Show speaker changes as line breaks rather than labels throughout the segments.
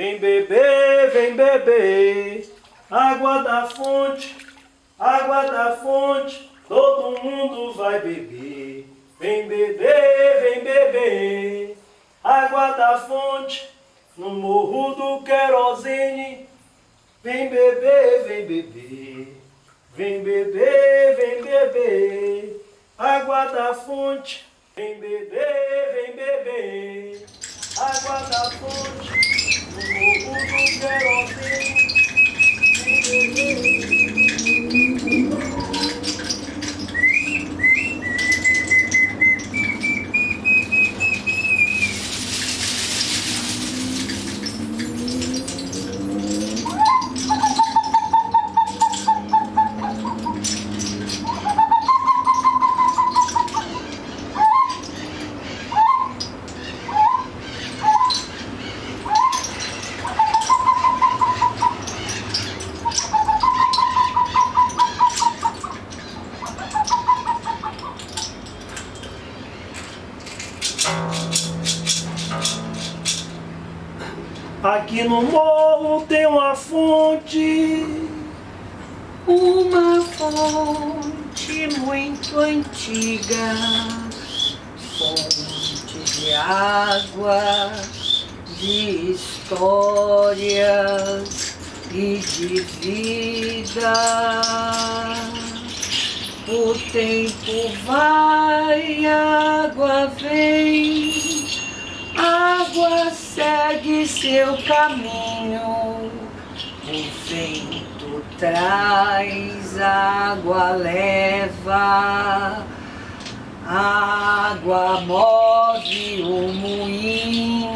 vem beber, água da fonte, todo mundo vai beber. Vem beber, água da fonte, no morro do querosene. Vem beber, vem beber, água da fonte. Vem beber, água da fonte, no morro do querosene. Vem beber. Aqui no morro tem uma fonte
muito antiga, fonte de água, de histórias e de vida. O tempo vai, a água vem, água segue seu caminho, o vento traz, água leva, água move o moinho,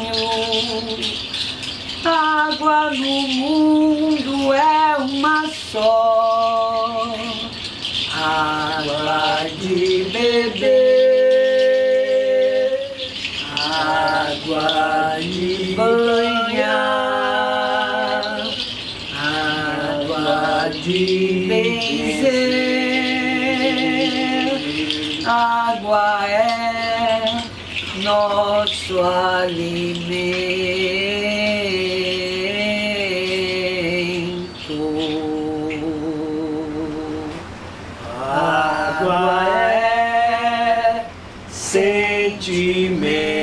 água no mundo é uma só, água de beber, água de banhar, água de benzer, água é nosso alimento. Água é sentimento.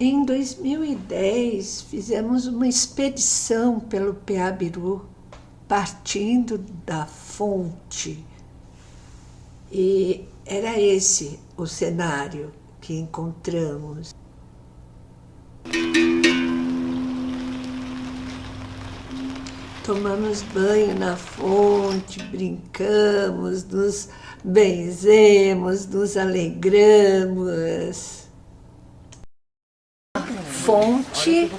Em 2010, fizemos uma expedição pelo Peabiru, partindo da fonte. E era esse o cenário que encontramos. Tomamos banho na fonte, brincamos, nos benzemos, nos alegramos. Fonte,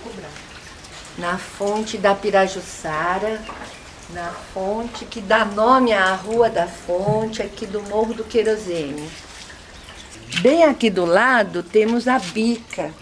na fonte da Pirajussara, na fonte que dá nome à Rua da Fonte, aqui do Morro do Querosene. Bem aqui do lado temos a bica.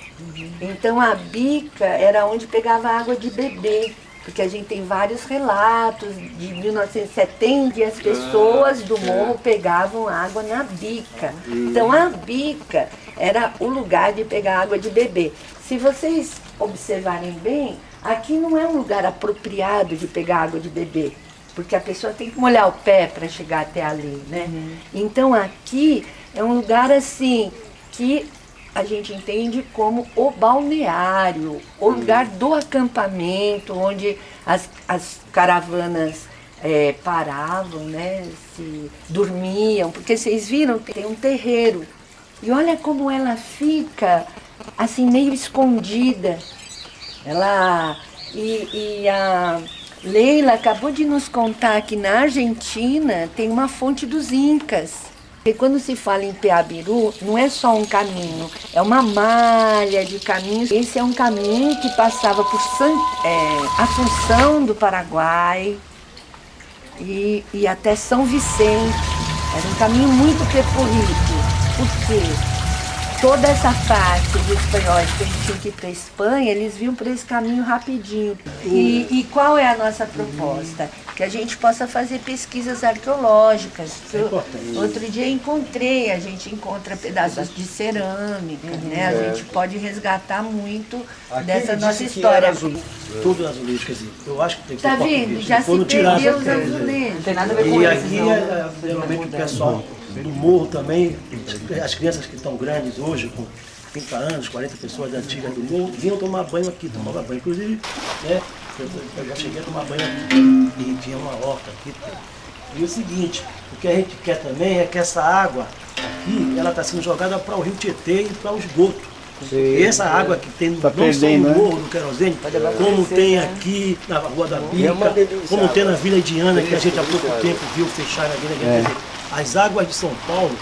Então a bica era onde pegava água de beber, porque a gente tem vários relatos de 1970 e as pessoas do morro pegavam água na bica. Então a bica era o lugar de pegar água de beber. Se vocês observarem bem, aqui não é um lugar apropriado de pegar água de beber, porque a pessoa tem que molhar o pé para chegar até ali, né? Então aqui é um lugar assim que a gente entende como o balneário, o lugar do acampamento, onde as caravanas paravam, né, se dormiam, porque vocês viram que tem um terreiro. E olha como ela fica assim meio escondida. E a Leila acabou de nos contar que na Argentina tem uma fonte dos Incas. Porque quando se fala em Peabiru, não é só um caminho, é uma malha de caminhos. Esse é um caminho que passava por Assunção do Paraguai e até São Vicente. Era um caminho muito percorrido. Por quê? Toda essa parte dos espanhóis que a gente tinha que ir para a Espanha, eles vinham por esse caminho rapidinho. E qual é a nossa proposta? Que a gente possa fazer pesquisas arqueológicas. Outro dia a gente encontra pedaços de cerâmica, né? A gente pode resgatar muito dessa nossa história.
Tudo azulejo, quer dizer, eu acho que tem que
Tá
ser
vendo? Já se perdeu os azulejos.
Não tem nada a ver com
E
isso,
aqui, geralmente, o pessoal do morro também, as crianças que estão grandes hoje, com 30 anos, 40 pessoas antigas do morro, vinham tomar banho aqui, tomavam banho. Inclusive, né, eu já cheguei a tomar banho aqui e tinha uma horta aqui. E o seguinte, o que a gente quer também é que essa água aqui, ela está sendo jogada para o rio Tietê e para o esgoto. E essa água que tem não só no Morro do Querosene, como tem aqui na Rua da Bica, como tem na Vila Indiana, que a gente há pouco tempo viu fechar na Vila Indiana. As águas de São Paulo,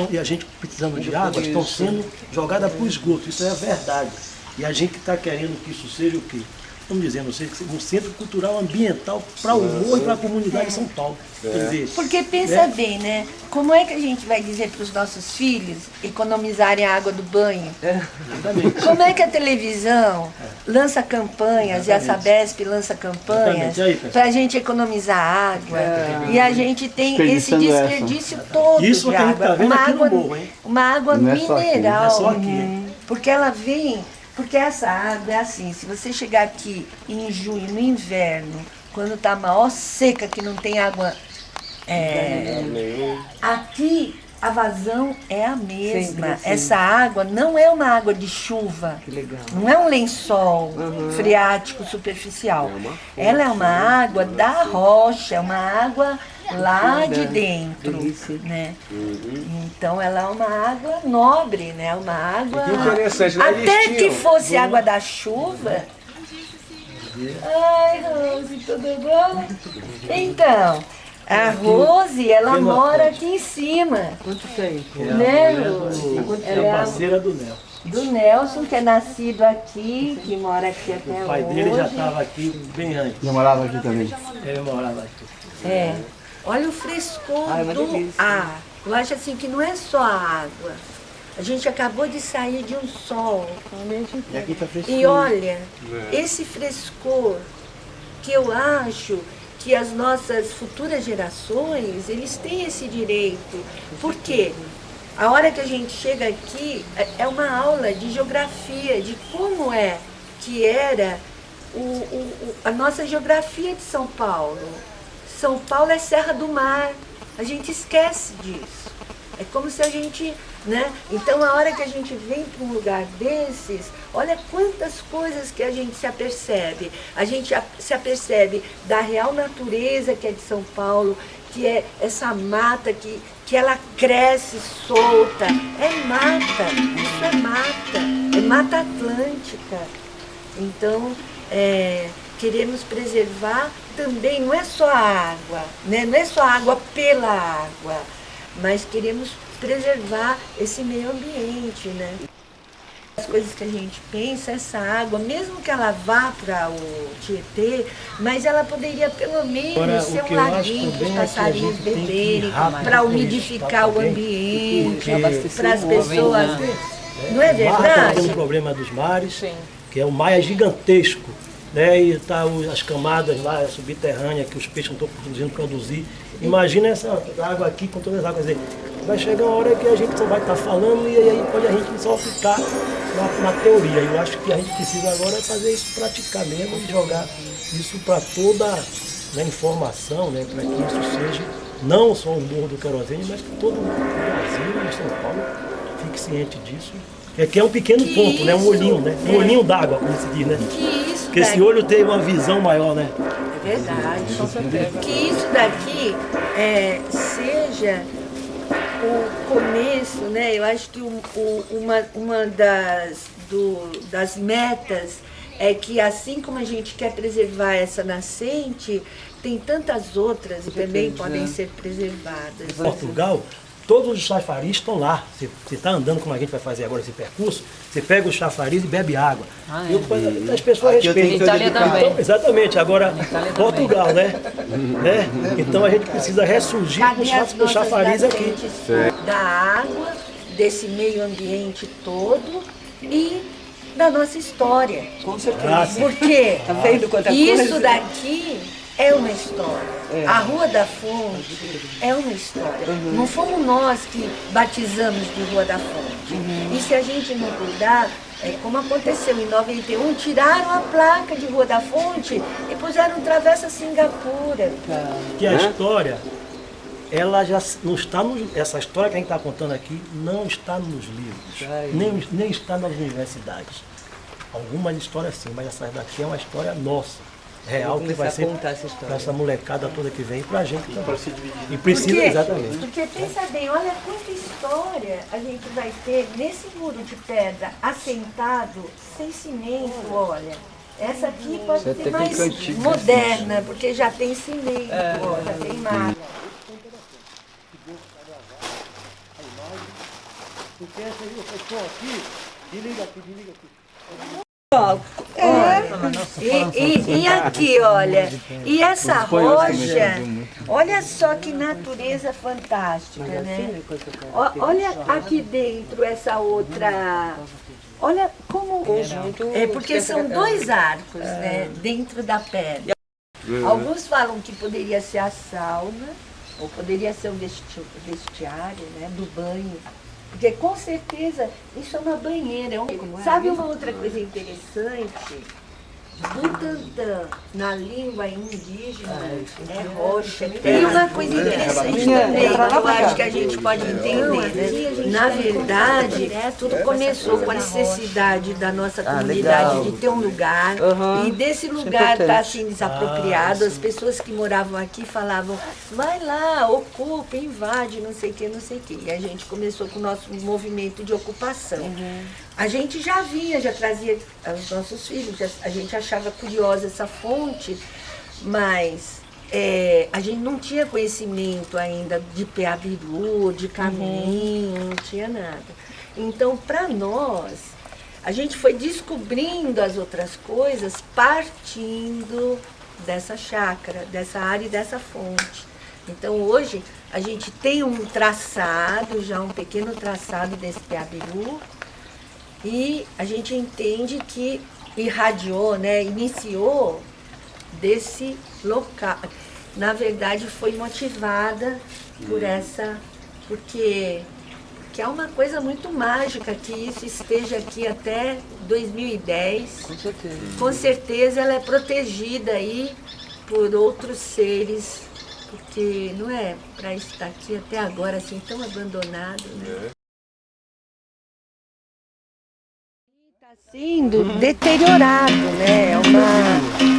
e a gente precisando de água, estão sendo jogadas para o esgoto. Isso é a verdade. E a gente está querendo que isso seja o quê? Vamos dizer, não sei, um centro cultural ambiental para o morro e para a comunidade de São Paulo. Quer dizer,
porque pensa bem, né? Como é que a gente vai dizer para os nossos filhos economizarem a água do banho? Como é que a televisão lança campanhas e a Sabesp lança campanhas para a gente economizar água? E a gente tem esse desperdício todo
isso
de
que a gente está
água.
vendo aqui no morro, hein?
Uma água mineral.
Não é só aqui, hein?
Porque ela vem... Porque essa água é assim, se você chegar aqui em junho, no inverno, quando está maior seca, que não tem água, aqui a vazão é a mesma.
Sempre assim.
Essa água não é uma água de chuva,
Que legal.
não é um lençol freático superficial. Ela é uma água da rocha, é uma água lá de dentro, né? Então ela é uma água nobre, né? Uma água...
Que interessante, né?
Até que fosse água da chuva... Ai, Rose, tudo bom? Então, a Rose, ela mora aqui em cima,
Quanto tempo?
né, Rose?
É a parceira do Nelson.
Do Nelson, que é nascido aqui, que mora aqui até hoje.
O pai dele já estava aqui bem antes.
Eu morava aqui também.
Ele morava aqui.
É. Olha o frescor
Ai, uma
do
delícia.
ar. Eu acho assim que não é só a água. A gente acabou de sair de um sol.
E aqui está fresquinho.
E olha, esse frescor que eu acho que as nossas futuras gerações, eles têm esse direito. Por quê? A hora que a gente chega aqui, é uma aula de geografia, de como é que era a nossa geografia de São Paulo. São Paulo é Serra do Mar, a gente esquece disso. É como se a gente, né? Então a hora que a gente vem para um lugar desses, olha quantas coisas que a gente se apercebe. A gente se apercebe da real natureza que é de São Paulo, que é essa mata que ela cresce solta. É mata, isso é mata atlântica. Então, queremos preservar também, não é só a água, né? Não é só a água pela água, mas queremos preservar esse meio ambiente, né? As coisas que a gente pensa, essa água, mesmo que ela vá para o Tietê, mas ela poderia pelo menos
Agora,
ser
o que
um
eu acho
laguinho para os
também é que a
passarinhos
gente tem que ir
beberem,
rápido
para
com
umidificar
isso, tá
o
bem?
ambiente,
Porque
para as pessoas. Não é
O mar está
verdade?
tendo um problema dos mares, que é o mar é gigantesco, né? E tá as camadas lá subterrâneas que os peixes não estão conseguindo produzir. Imagina essa água aqui com todas as águas. Quer dizer, vai chegar uma hora que a gente só vai estar falando e aí pode a gente só ficar na teoria. Eu acho que a gente precisa agora fazer isso, praticar mesmo e jogar isso para toda a informação, né? Para que isso seja não só o Morro do Querosene, mas que todo o Brasil e São Paulo fique ciente disso. Que é um pequeno ponto, né? Um olhinho, né? Um olhinho d'água, como se diz, né? Porque esse olho tem uma visão maior, né?
É verdade. Que isso daqui seja o começo, né? Eu acho que uma das metas é que assim como a gente quer preservar essa nascente, tem tantas outras que também podem ser preservadas.
Em Portugal, todos os chafariz estão lá. Você está andando como a gente vai fazer agora esse percurso, você pega o chafariz e bebe água. As pessoas respeitam.
Itália também.
Então, exatamente, agora Portugal, né? Então a gente precisa ressurgir
Cadê as
com o
nossas
chafariz aqui.
nascentes da água, desse meio ambiente todo e da nossa história.
Com certeza.
Porque
Tá vendo quanta
isso
coisa?
daqui é uma história. A Rua da Fonte é uma história. Não fomos nós que batizamos de Rua da Fonte. E se a gente não cuidar, como aconteceu em 91, tiraram a placa de Rua da Fonte e puseram Travessa Singapura.
Que a história, ela já não está essa história que a gente está contando aqui não está nos livros, nem está nas universidades. Algumas histórias sim, mas essa daqui é uma história nossa, real, que vai ser para essa molecada toda que vem para a gente também. E precisa, exatamente.
Porque pensa bem, olha quanta história a gente vai ter nesse muro de pedra assentado, sem cimento, olha. Essa aqui pode ser mais moderna, porque já tem cimento, ó, já tem massa.
Porque essa aí, eu estou aqui, desliga aqui.
E aqui, olha, e essa rocha, olha só que natureza fantástica, né? Olha aqui dentro essa outra, olha como... É porque são dois arcos, né, dentro da pedra. Alguns falam que poderia ser a sauna, ou poderia ser o vestiário, né, do banho. Porque com certeza isso é uma banheira. Sabe uma outra coisa interessante? Butantã, na língua indígena, é rocha. Tem uma coisa interessante também, que eu acho que a gente pode entender, né? Na verdade, tudo começou com a necessidade da nossa comunidade de ter um lugar, e desse lugar está assim desapropriado. As pessoas que moravam aqui falavam, vai lá, ocupa, invade, não sei o que, não sei o que. E a gente começou com o nosso movimento de ocupação. A gente já vinha, já trazia os nossos filhos, a gente achava curiosa essa fonte, mas a gente não tinha conhecimento ainda de Peabiru, de caminho, não tinha nada. Então, para nós, a gente foi descobrindo as outras coisas partindo dessa chácara, dessa área e dessa fonte. Então, hoje, a gente tem um traçado, já um pequeno traçado desse Peabiru, e a gente entende que irradiou, né, iniciou desse local. Na verdade, foi motivada por porque é uma coisa muito mágica que isso esteja aqui até 2010.
Com certeza.
Com certeza ela é protegida aí por outros seres porque não é para estar aqui até agora assim tão abandonado, né? Está sendo deteriorado, né?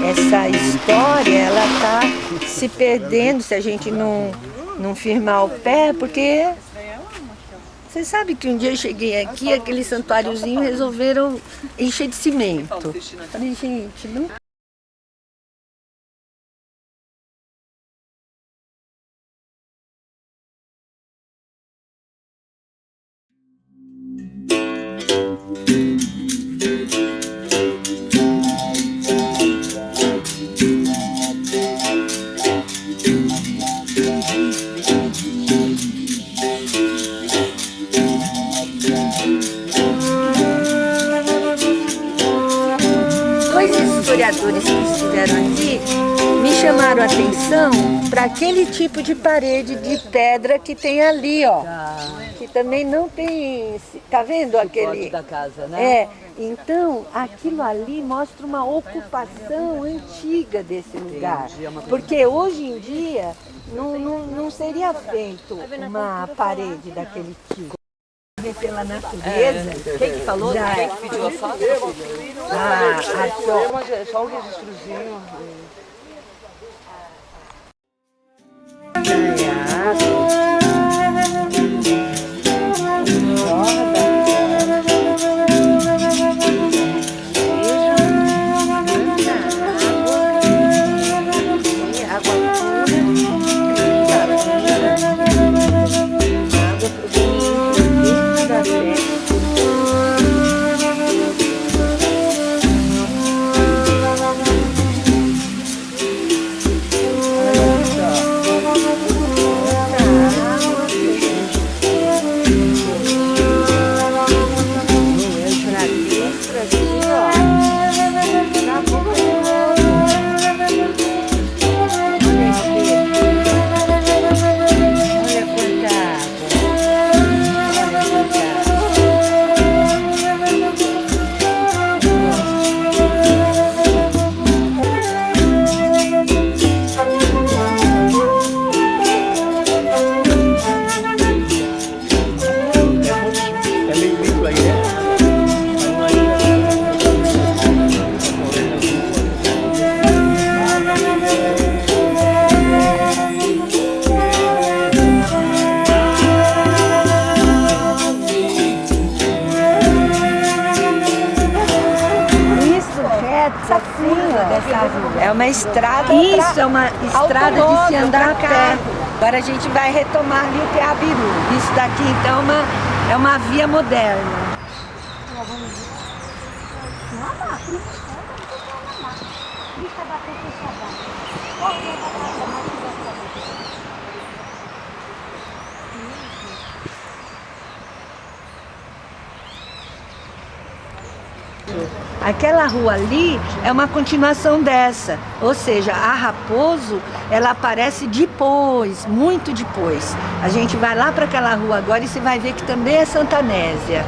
Essa história, ela está se perdendo se a gente não firmar o pé, porque você sabe que um dia eu cheguei aqui, aquele santuáriozinho resolveram encher de cimento. Falei, gente, não. Historiadores que estiveram aqui me chamaram a atenção para aquele tipo de parede de pedra que tem ali, ó. Que também não tem, tá vendo aquele
da casa, né?
Então aquilo ali mostra uma ocupação antiga desse lugar, porque hoje em dia não seria feito uma parede daquele tipo. Pela natureza.
Quem que falou? Quem que pediu a foto?
Aqui, ó.
É só um registrozinho. É uma estrada.
Isso é uma estrada de se andar a pé. Agora a gente vai retomar ali o Peabiru. Isso daqui então é uma via moderna. Aquela rua ali é uma continuação dessa, ou seja, a Raposo, ela aparece depois, muito depois. A gente vai lá para aquela rua agora e você vai ver que também é Santa Anésia.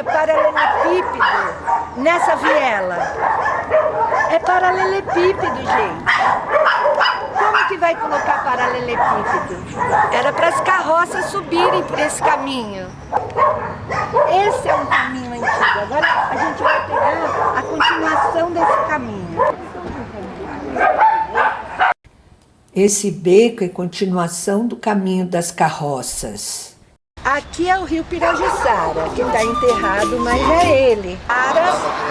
Paralelepípedo nessa viela. É paralelepípedo, gente. Como que vai colocar paralelepípedo? Era para as carroças subirem por esse caminho. Esse é um caminho antigo. Agora a gente vai pegar a continuação desse caminho. Esse beco é continuação do caminho das carroças. Aqui é o rio Pirajussara, que está enterrado, mas é ele.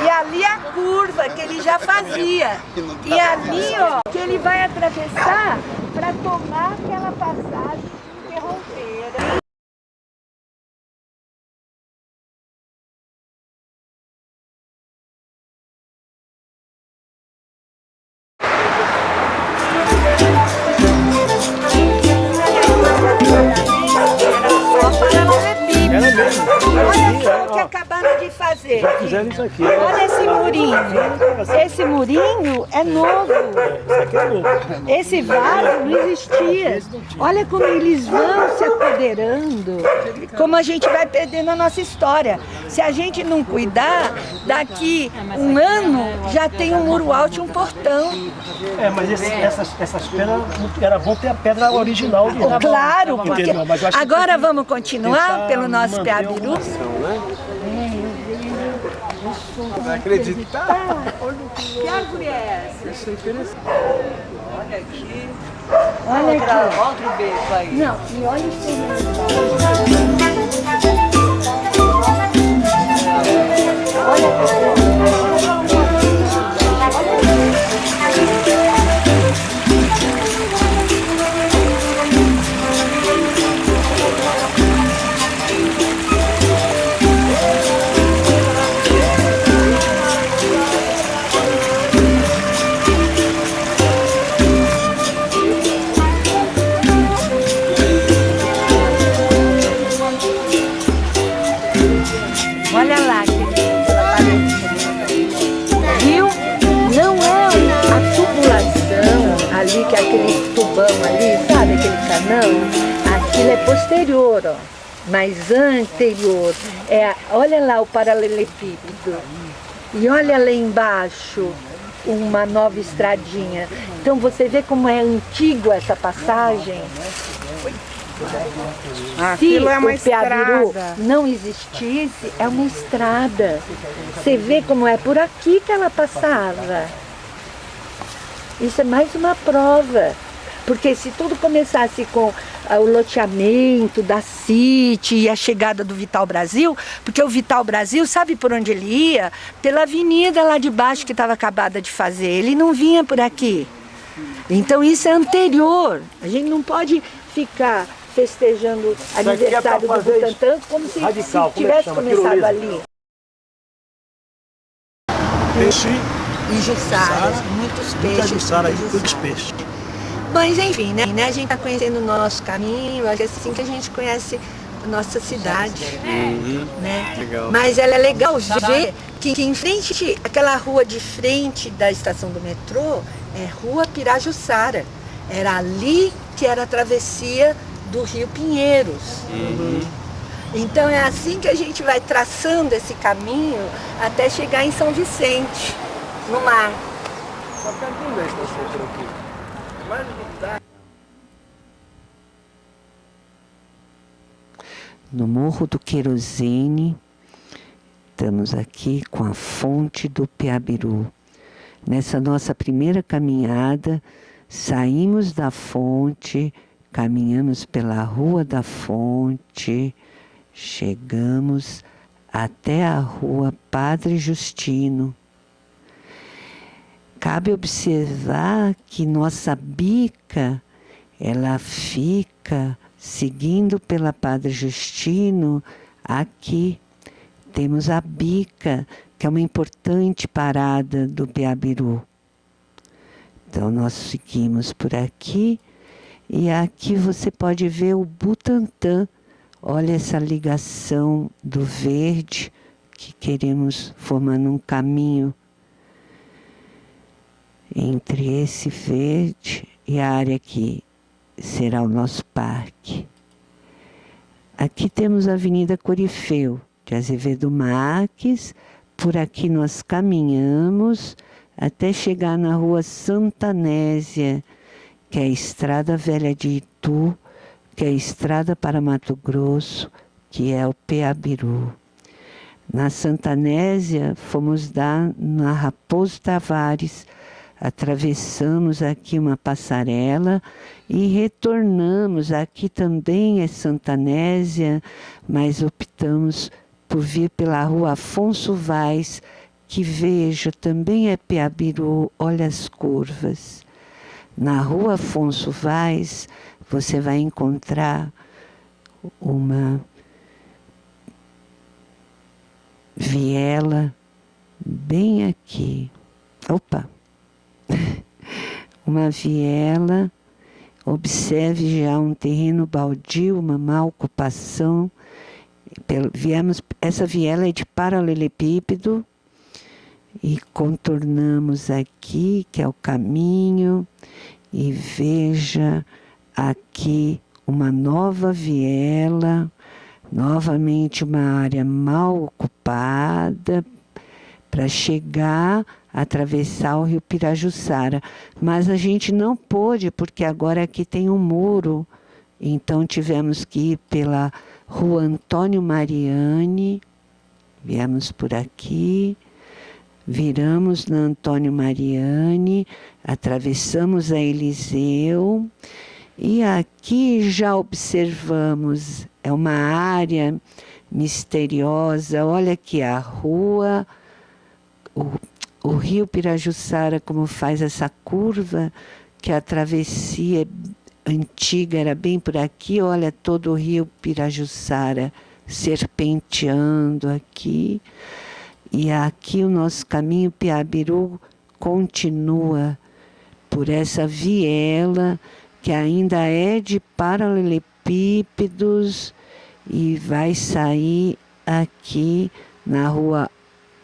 E ali a curva que ele já fazia. E ali, ó, que ele vai atravessar para tomar aquela passagem interrompeira. Olha só o que acabaram de fazer.
Já fizeram isso aqui.
Olha esse murinho. Esse murinho é novo.
Isso aqui é novo.
Esse vaso não existia. Olha como eles vão se apoderando, como a gente vai perdendo a nossa história. Se a gente não cuidar, daqui um ano já tem um muro alto e um portão.
Mas essas pedras, era bom ter a pedra original.
Claro, porque agora vamos continuar pelo nosso Piabiru.
Vai acreditar?
Que árvore é essa?
Isso é interessante.
Olha aqui.
Olha aqui.
Outro beco aí.
Não, e olha isso. Olha lá, viu? Não é a tubulação ali, que é aquele tubão ali, sabe? Aquele canão. Aquilo é posterior, ó. Mas anterior. Olha lá o paralelepípedo. E olha lá embaixo uma nova estradinha. Então você vê como é antigo essa passagem.
Aquilo é uma
o Piabiru
estrada.
não existisse, é uma estrada. Você vê como é por aqui que ela passava. Isso é mais uma prova. Porque se tudo começasse com o loteamento da CIT e a chegada do Vital Brasil, porque o Vital Brasil, sabe por onde ele ia? Pela avenida lá de baixo que estava acabada de fazer. Ele não vinha por aqui. Então isso é anterior. A gente não pode ficar festejando aniversário do Butantã como se tivesse começado ali.
Peixe
E Jussara, muitos peixes.
Jussara aí, muitos peixes.
Mas enfim, né? A gente está conhecendo o nosso caminho, acho que é assim que a gente conhece a nossa cidade. Né?
Legal.
Mas ela é legal ver que em frente, aquela rua de frente da estação do metrô, é Rua Pirajussara. Era ali que era a travessia do Rio Pinheiros. Então é assim que a gente vai traçando esse caminho até chegar em São Vicente, no mar.
Só pertinho da estação por aqui. Mais vontade.
No Morro do Querosene, estamos aqui com a fonte do Piabiru. Nessa nossa primeira caminhada, saímos da fonte, caminhamos pela Rua da Fonte, chegamos até a Rua Padre Justino. Cabe observar que nossa bica, ela fica seguindo pela Padre Justino. Aqui temos a bica, que é uma importante parada do Piabiru. Então nós seguimos por aqui e aqui você pode ver o Butantã. Olha essa ligação do verde que queremos formando um caminho entre esse verde e a área que será o nosso parque. Aqui temos a Avenida Corifeu de Azevedo Marques. Por aqui nós caminhamos até chegar na Rua Santanésia, que é a Estrada Velha de Itu, que é a estrada para Mato Grosso, que é o Piabiru. Na Santanésia, fomos dar na Raposo Tavares, atravessamos aqui uma passarela e retornamos. Aqui também é Santanésia, mas optamos por vir pela rua Afonso Vaz, que veja, também é Piabiru, olha as curvas. Na rua Afonso Vaz, você vai encontrar uma viela bem aqui. Opa! Uma viela, observe já um terreno baldio, uma má ocupação. Essa viela é de paralelepípedo e contornamos aqui, que é o caminho, e veja aqui uma nova viela, novamente uma área mal ocupada, para chegar a atravessar o rio Pirajussara. Mas a gente não pôde, porque agora aqui tem um muro, então tivemos que ir pela rua Antônio Mariani, viemos por aqui, viramos na Antônio Mariani, atravessamos a Eliseu, e aqui já observamos, é uma área misteriosa. Olha aqui a rua, o rio Pirajussara, como faz essa curva, que a travessia antiga era bem por aqui. Olha todo o rio Pirajussara serpenteando aqui. E aqui o nosso caminho Piabiru continua por essa viela, que ainda é de paralelepípedos, e vai sair aqui na rua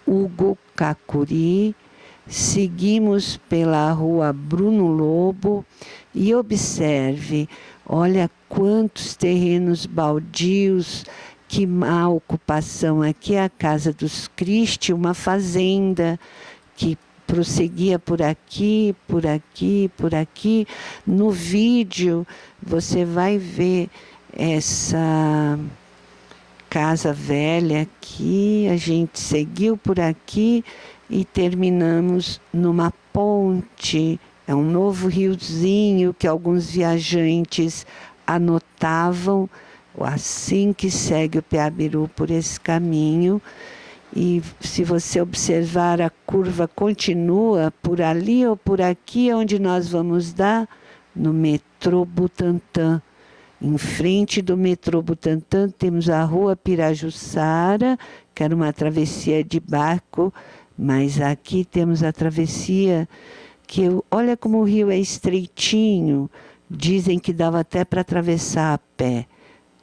Hugo Cacuri. Seguimos pela rua Bruno Lobo e observe, olha quantos terrenos baldios, que má ocupação. Aqui é a Casa dos Cristi, uma fazenda que prosseguia por aqui, por aqui, por aqui. No vídeo você vai ver essa casa velha aqui. A gente seguiu por aqui e terminamos numa ponte. É um novo riozinho que alguns viajantes anotavam, assim que segue o Piabiru por esse caminho. E se você observar, a curva continua por ali ou por aqui, onde nós vamos dar no metrô Butantã. Em frente do metrô Butantã temos a rua Pirajussara, que era uma travessia de barco, mas aqui temos a travessia que, olha como o rio é estreitinho, dizem que dava até para atravessar a pé.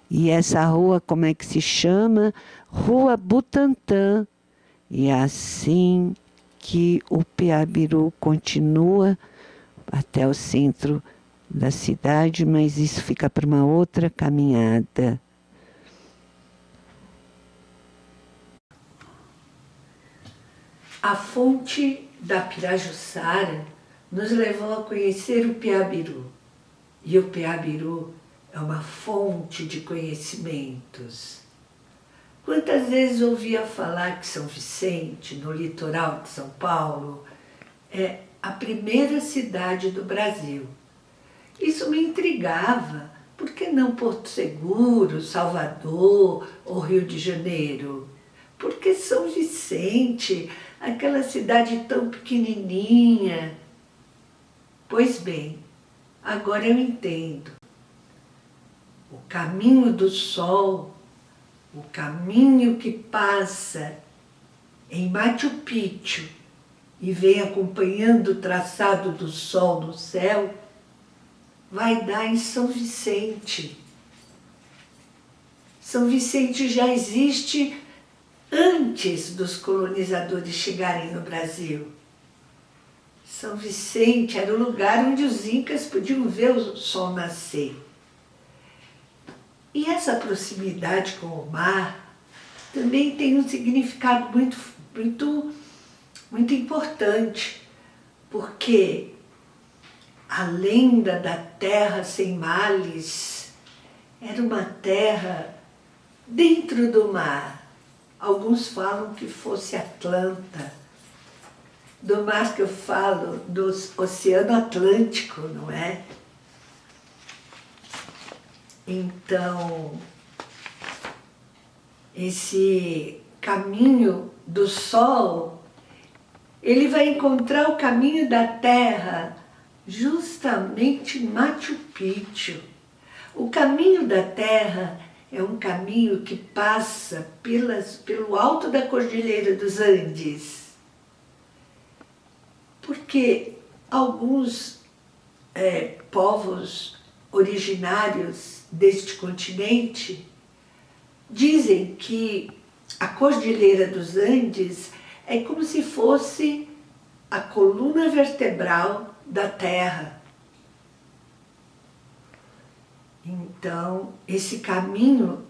E essa rua, como é que se chama? Rua Butantã. E é assim que o Piabiru continua até o centro da cidade, mas isso fica para uma outra caminhada. A fonte da Pirajussara nos levou a conhecer o Piabiru. E o Piabiru é uma fonte de conhecimentos. Quantas vezes ouvia falar que São Vicente, no litoral de São Paulo, é a primeira cidade do Brasil. Isso me intrigava. Por que não Porto Seguro, Salvador ou Rio de Janeiro? Por que São Vicente, aquela cidade tão pequenininha? Pois bem, agora eu entendo. O caminho do sol, o caminho que passa em Machu Picchu e vem acompanhando o traçado do sol no céu, vai dar em São Vicente. São Vicente já existe antes dos colonizadores chegarem no Brasil. São Vicente era o lugar onde os incas podiam ver o sol nascer. E essa proximidade com o mar também tem um significado muito importante, porque a lenda da terra sem males era uma terra dentro do mar. Alguns falam que fosse Atlanta.
do mar que eu falo, do Oceano Atlântico, não é? Então, esse caminho do Sol, ele vai encontrar o caminho da Terra justamente em Machu Picchu. O caminho da Terra é um caminho que passa pelo alto da Cordilheira dos Andes, porque alguns povos originários deste continente dizem que a Cordilheira dos Andes é como se fosse a coluna vertebral da Terra. Então, esse caminho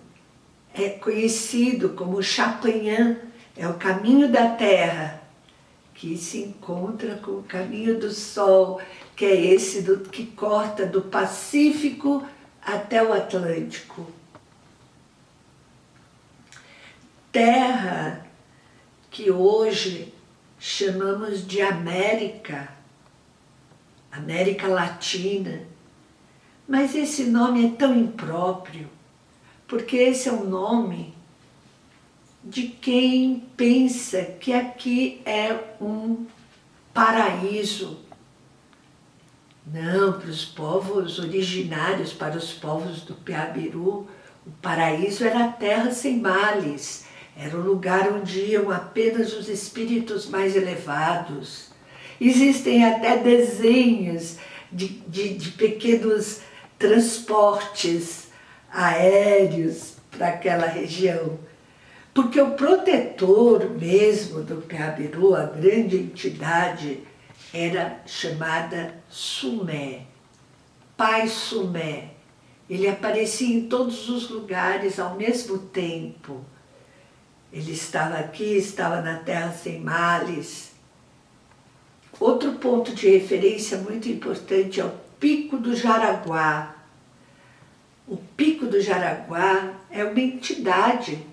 é conhecido como Chapanhã, é o caminho da Terra, que se encontra com o caminho do Sol, que é esse que corta do Pacífico até o Atlântico. Terra que hoje chamamos de América Latina, mas esse nome é tão impróprio, porque esse é o nome de quem pensa que aqui é um paraíso. Não, para os povos originários, para os povos do Piabiru, o paraíso era a terra sem males, era o lugar onde iam apenas os espíritos mais elevados. Existem até desenhos de pequenos transportes aéreos para aquela região. Porque o protetor mesmo do Piabiru, a grande entidade, era chamada Sumé, Pai Sumé. Ele aparecia em todos os lugares ao mesmo tempo. Ele estava aqui, estava na Terra Sem Males. Outro ponto de referência muito importante é o Pico do Jaraguá. O Pico do Jaraguá é uma entidade,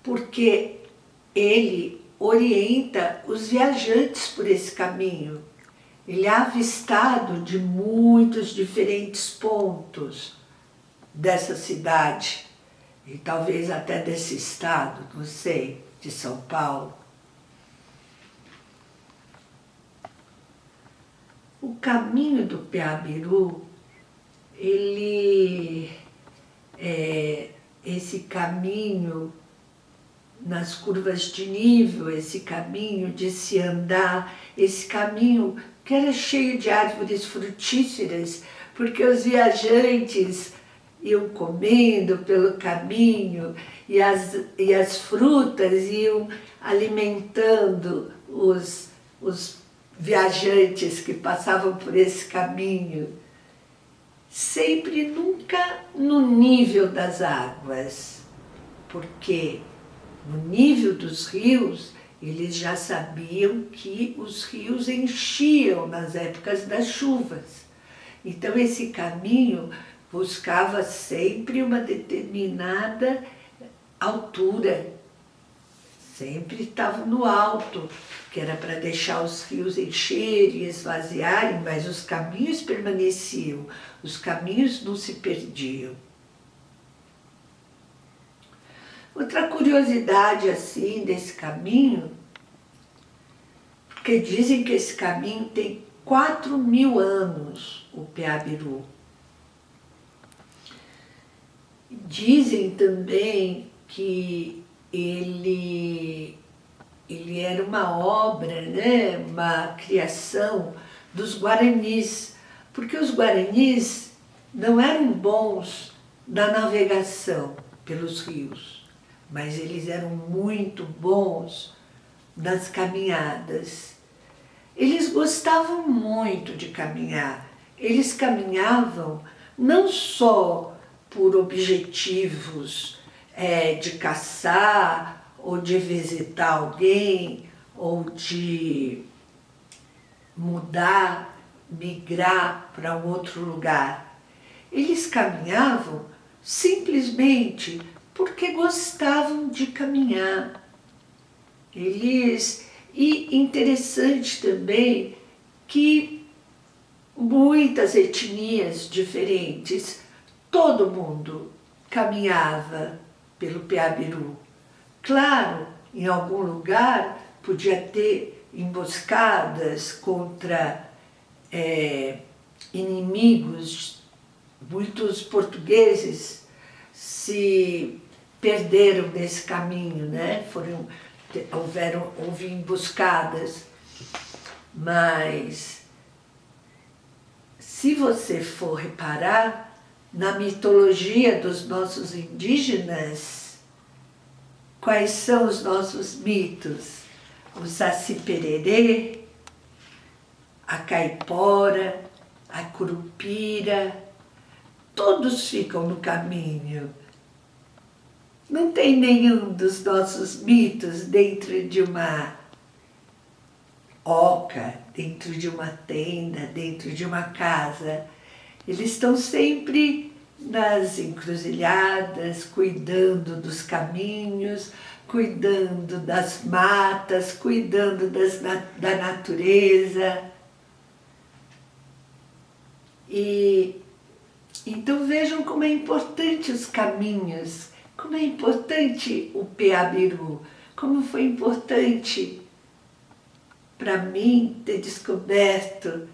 porque ele orienta os viajantes por esse caminho. Ele é avistado de muitos diferentes pontos dessa cidade, e talvez até desse estado, não sei, de São Paulo. O caminho do Piabiru, ele é esse caminho nas curvas de nível, esse caminho de se andar, esse caminho que era cheio de árvores frutíferas, porque os viajantes iam comendo pelo caminho e as frutas iam alimentando os viajantes que passavam por esse caminho, sempre nunca no nível das águas, porque no nível dos rios, eles já sabiam que os rios enchiam nas épocas das chuvas. Então esse caminho buscava sempre uma determinada altura, sempre estava no alto, que era para deixar os rios encherem e esvaziarem, mas os caminhos permaneciam, os caminhos não se perdiam. Outra curiosidade assim desse caminho, porque dizem que esse caminho tem 4.000 anos, o Piabiru. Dizem também que ele era uma obra, né, uma criação dos Guaranis, porque os Guaranis não eram bons na navegação pelos rios, mas eles eram muito bons nas caminhadas. Eles gostavam muito de caminhar. Eles caminhavam não só por objetivos de caçar, ou de visitar alguém, ou de mudar, migrar para um outro lugar. Eles caminhavam simplesmente porque gostavam de caminhar. Eles E interessante também que muitas etnias diferentes, todo mundo caminhava pelo Peabiru. Claro, em algum lugar podia ter emboscadas contra inimigos. Muitos portugueses se perderam nesse caminho, né? Houve emboscadas, mas se você for reparar, na mitologia dos nossos indígenas, quais são os nossos mitos? O Saci-Pererê, a Caipora, a Curupira, todos ficam no caminho. Não tem nenhum dos nossos mitos dentro de uma oca, dentro de uma tenda, dentro de uma casa. Eles estão sempre nas encruzilhadas, cuidando dos caminhos, cuidando das matas, cuidando da natureza. E então vejam como é importante os caminhos, como é importante o Peabiru, como foi importante para mim ter descoberto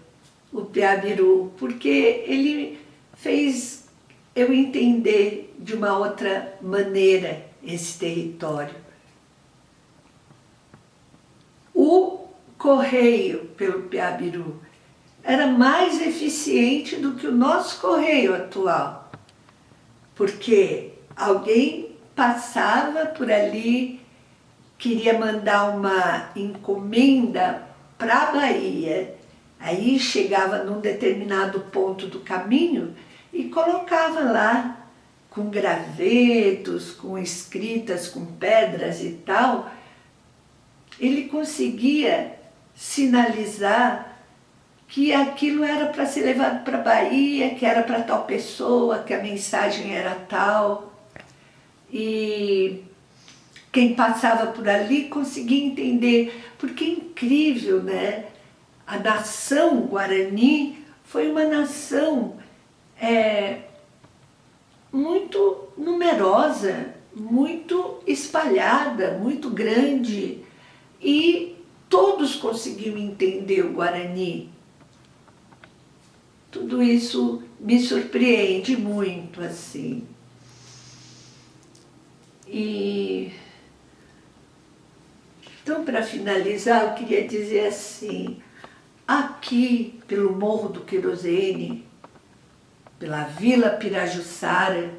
o Peabiru, porque ele fez eu entender de uma outra maneira esse território. O correio pelo Peabiru era mais eficiente do que o nosso correio atual, porque alguém passava por ali, queria mandar uma encomenda para a Bahia, aí chegava num determinado ponto do caminho e colocava lá, com gravetos, com escritas, com pedras e tal, ele conseguia sinalizar que aquilo era para ser levado para a Bahia, que era para tal pessoa, que a mensagem era tal. E quem passava por ali conseguia entender, porque é incrível, né? A nação Guarani foi uma nação muito numerosa, muito espalhada, muito grande, e todos conseguiam entender o Guarani. Tudo isso me surpreende muito, assim. E então, para finalizar, eu queria dizer assim, aqui pelo Morro do Querosene, pela Vila Pirajussara,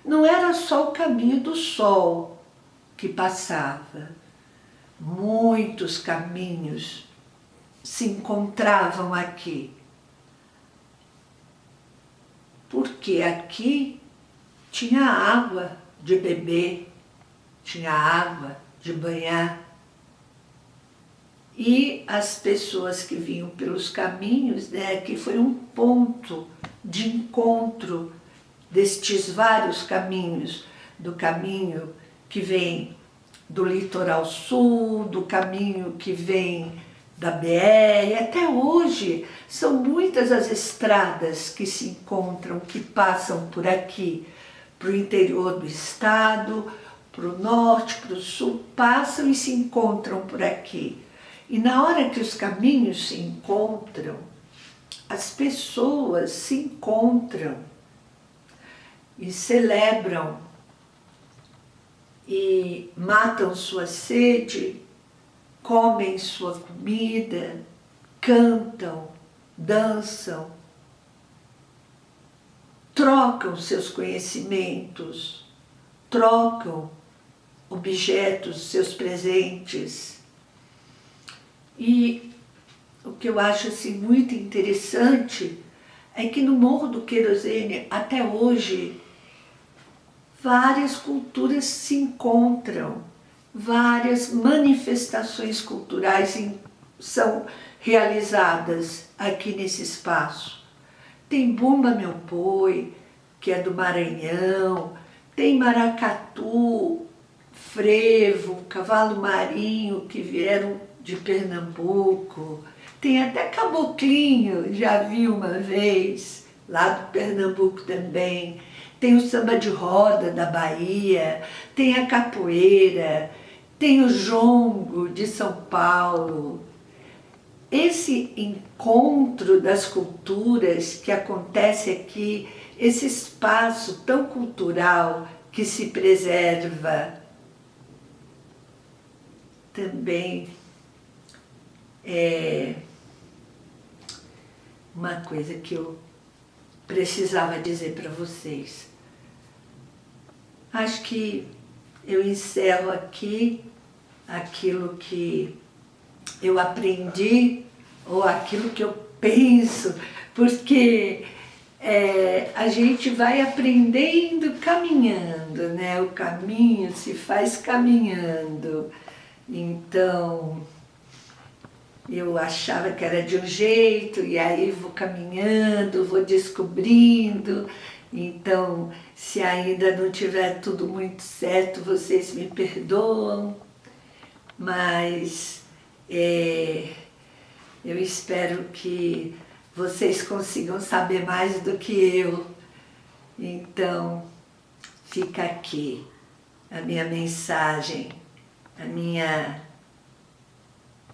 não era só o caminho do sol que passava. Muitos caminhos se encontravam aqui. Porque aqui tinha água de beber, tinha água de banhar. E as pessoas que vinham pelos caminhos, né, que foi um ponto de encontro destes vários caminhos, do caminho que vem do litoral sul, do caminho que vem da BR, até hoje são muitas as estradas que se encontram, que passam por aqui, para o interior do estado, para o norte, para o sul, passam e se encontram por aqui. E na hora que os caminhos se encontram, as pessoas se encontram e celebram e matam sua sede, comem sua comida, cantam, dançam, trocam seus conhecimentos, trocam objetos, seus presentes. E o que eu acho assim, muito interessante é que no Morro do Querosene, até hoje, várias culturas se encontram, várias manifestações culturais são realizadas aqui nesse espaço. Tem Bumba Meu Boi, que é do Maranhão, tem maracatu, frevo, cavalo marinho, que vieram de Pernambuco, tem até caboclinho, já vi uma vez, lá do Pernambuco também. Tem o samba de roda da Bahia, tem a capoeira, tem o jongo de São Paulo. Esse encontro das culturas que acontece aqui, esse espaço tão cultural que se preserva, também é uma coisa que eu precisava dizer para vocês. Acho que eu encerro aqui aquilo que eu aprendi ou aquilo que eu penso, porque a gente vai aprendendo caminhando, né? O caminho se faz caminhando. Então, eu achava que era de um jeito, e aí vou caminhando, vou descobrindo. Então, se ainda não tiver tudo muito certo, vocês me perdoam, mas eu espero que vocês consigam saber mais do que eu. Então, fica aqui a minha mensagem, a minha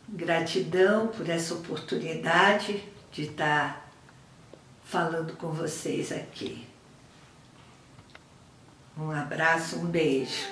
gratidão por essa oportunidade de estar falando com vocês aqui. Um abraço, um beijo.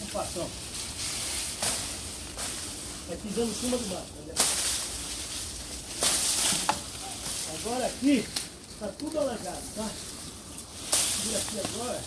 Ocupação. Vai pisando em cima do barco, tá vendo? Agora aqui está tudo alagado, tá? Vira aqui agora.